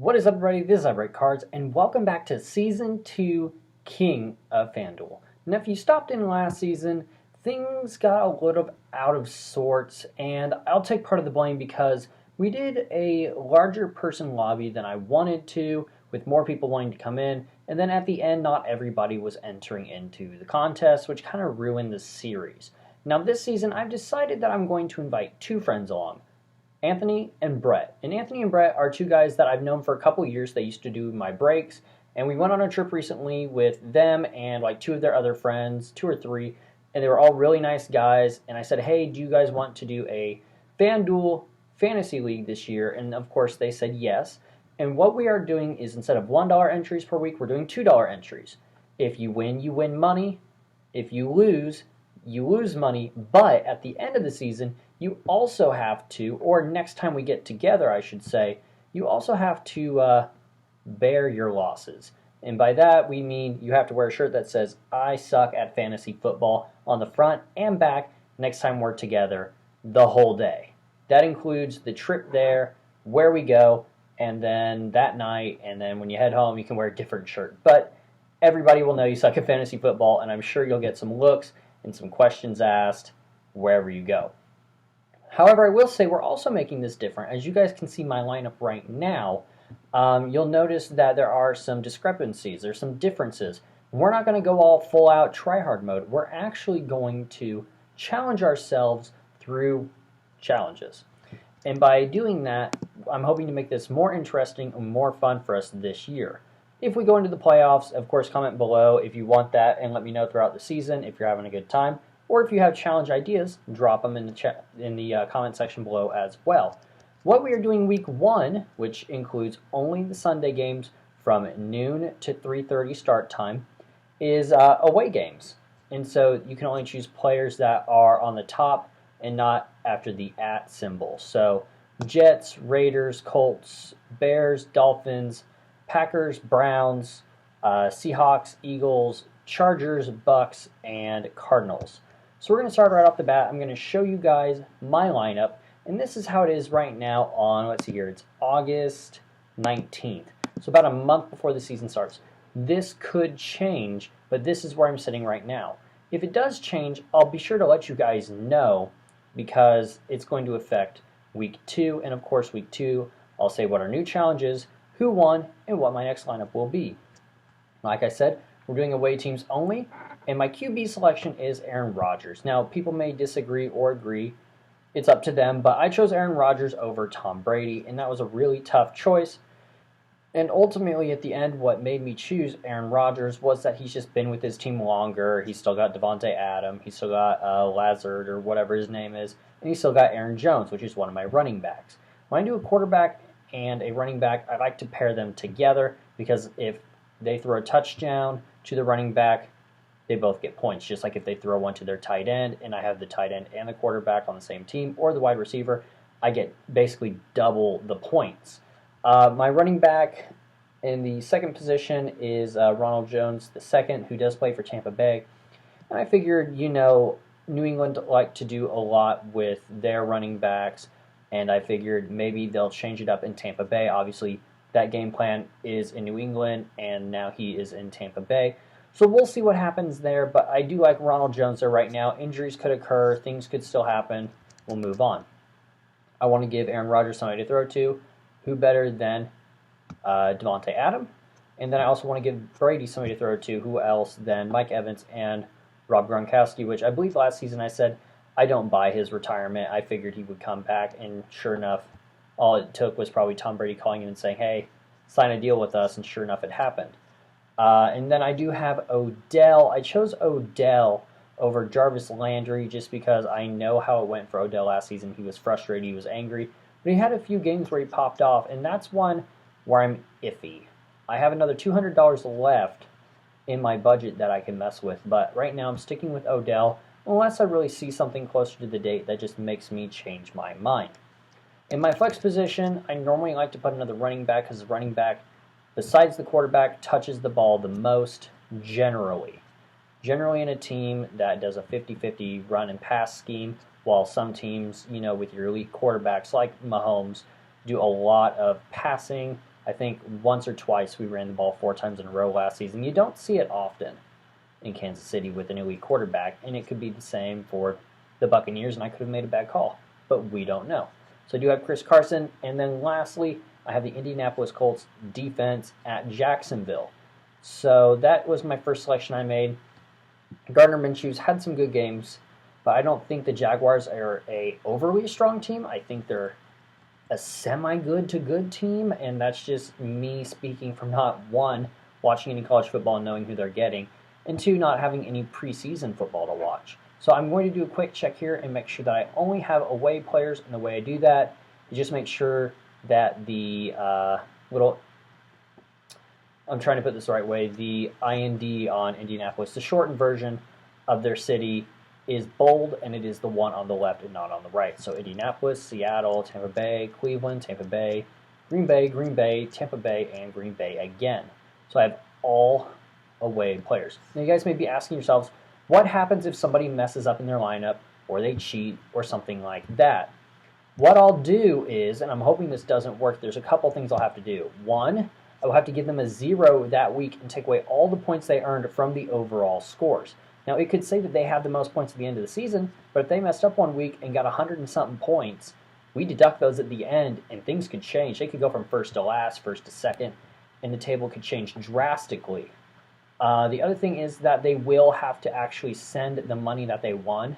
What is up, everybody? This is Bright Cards, and welcome back to Season 2 King of FanDuel. Now, if you stopped in last season, things got a little out of sorts, and I'll take part of the blame because we did a larger person lobby than I wanted to, with more people wanting to come in, and then at the end, not everybody was entering into the contest, which kind of ruined the series. Now, this season, I've decided that I'm going to invite two friends along. Anthony and Brett. And Anthony and Brett are two guys that I've known for a couple years. They used to do my breaks, and we went on a trip recently with them and like two of their other friends, two or three, and they were all really nice guys. And I said, hey, do you guys want to do a FanDuel Fantasy League this year? And of course they said yes. And what we are doing is instead of $1 entries per week, we're doing $2 entries. If you win money. If you lose money. But at the end of the season, you also have to, or next time we get together, I should say, you also have to bear your losses. And by that, we mean you have to wear a shirt that says, I suck at fantasy football on the front and back next time we're together the whole day. That includes the trip there, where we go, and then that night, and then when you head home, you can wear a different shirt. But everybody will know you suck at fantasy football, and I'm sure you'll get some looks and some questions asked wherever you go. However, I will say we're also making this different. As you guys can see my lineup right now, you'll notice that there are some discrepancies. There's some differences. We're not going to go all full-out try-hard mode. We're actually going to challenge ourselves through challenges. And by doing that, I'm hoping to make this more interesting and more fun for us this year. If we go into the playoffs, of course, comment below if you want that and let me know throughout the season if you're having a good time. Or if you have challenge ideas, drop them in the comment section below as well. What we are doing week 1, which includes only the Sunday games from noon to 3:30 start time, is away games. And so you can only choose players that are on the top and not after the @ symbol. So Jets, Raiders, Colts, Bears, Dolphins, Packers, Browns, Seahawks, Eagles, Chargers, Bucks, and Cardinals. So we're going to start right off the bat. I'm going to show you guys my lineup, and this is how it is right now on, let's see here, it's August 19th. So about a month before the season starts. This could change, but this is where I'm sitting right now. If it does change, I'll be sure to let you guys know because it's going to affect week 2, and of course week 2, I'll say what our new challenge is, who won, and what my next lineup will be. Like I said, we're doing away teams only, and my QB selection is Aaron Rodgers. Now, people may disagree or agree. It's up to them, but I chose Aaron Rodgers over Tom Brady, and that was a really tough choice. And ultimately, at the end, what made me choose Aaron Rodgers was that he's just been with his team longer. He's still got Devontae Adams. He's still got Lazard or whatever his name is. And he's still got Aaron Jones, which is one of my running backs. When I do a quarterback and a running back, I like to pair them together because if they throw a touchdown to the running back, they both get points, just like if they throw one to their tight end and I have the tight end and the quarterback on the same team, or the wide receiver, I get basically double the points. My running back in the second position is Ronald Jones II, who does play for Tampa Bay. And I figured, New England like to do a lot with their running backs, and I figured maybe they'll change it up in Tampa Bay. Obviously, that game plan is in New England, and now he is in Tampa Bay. So we'll see what happens there, but I do like Ronald Jones there right now. Injuries could occur. Things could still happen. We'll move on. I want to give Aaron Rodgers somebody to throw to. Who better than Devontae Adams? And then I also want to give Brady somebody to throw to. Who else than Mike Evans and Rob Gronkowski, which I believe last season I said I don't buy his retirement. I figured he would come back, and sure enough, all it took was probably Tom Brady calling him and saying, hey, sign a deal with us, and sure enough, it happened. And then I do have Odell. I chose Odell over Jarvis Landry just because I know how it went for Odell last season. He was frustrated, he was angry, but he had a few games where he popped off, and that's one where I'm iffy. I have another $200 left in my budget that I can mess with, but right now I'm sticking with Odell unless I really see something closer to the date that just makes me change my mind. In my flex position, I normally like to put another running back because the running back, besides the quarterback, touches the ball the most generally. Generally in a team that does a 50-50 run and pass scheme, while some teams, with your elite quarterbacks like Mahomes, do a lot of passing I think once or twice we ran the ball 4 times in a row last season. You don't see it often in Kansas City with an elite quarterback, and it could be the same for the Buccaneers, and I could have made a bad call, but we don't know. So I do have Chris Carson, and then lastly, I have the Indianapolis Colts defense at Jacksonville. So that was my first selection I made. Gardner Minshew's had some good games, but I don't think the Jaguars are a overly strong team. I think they're a semi-good to good team, and that's just me speaking from not one, watching any college football and knowing who they're getting, and two, not having any preseason football to watch. So I'm going to do a quick check here and make sure that I only have away players, and the way I do that is just make sure that the I'm trying to put this the right way, the IND on Indianapolis, the shortened version of their city, is bold, and it is the one on the left and not on the right. So Indianapolis, Seattle, Tampa Bay, Cleveland, Tampa Bay, Green Bay, Tampa Bay, and Green Bay again. So I have all away players. Now you guys may be asking yourselves, what happens if somebody messes up in their lineup, or they cheat, or something like that? What I'll do is, and I'm hoping this doesn't work, there's a couple things I'll have to do. One, I will have to give them a 0 that week and take away all the points they earned from the overall scores. Now, it could say that they have the most points at the end of the season, but if they messed up one week and got 100 and something points, we deduct those at the end, and things could change. They could go from first to last, first to second, and the table could change drastically. The other thing is that they will have to actually send the money that they won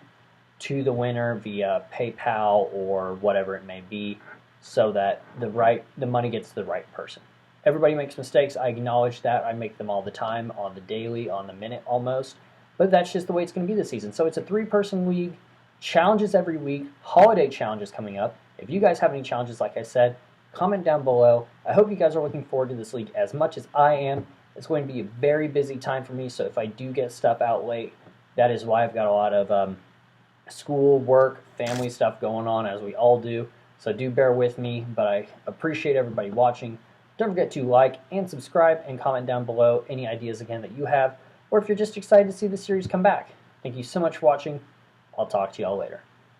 to the winner via PayPal or whatever it may be, so that the money gets to the right person. Everybody makes mistakes. I acknowledge that. I make them all the time, on the daily, on the minute almost. But that's just the way it's going to be this season. So it's a 3-person league, challenges every week, holiday challenges coming up. If you guys have any challenges, like I said, comment down below. I hope you guys are looking forward to this league as much as I am. It's going to be a very busy time for me, so if I do get stuff out late, that is why I've got a lot of school, work, family stuff going on, as we all do. So do bear with me, but I appreciate everybody watching. Don't forget to like and subscribe and comment down below any ideas again that you have, or if you're just excited to see the series come back. Thank you so much for watching. I'll talk to y'all later.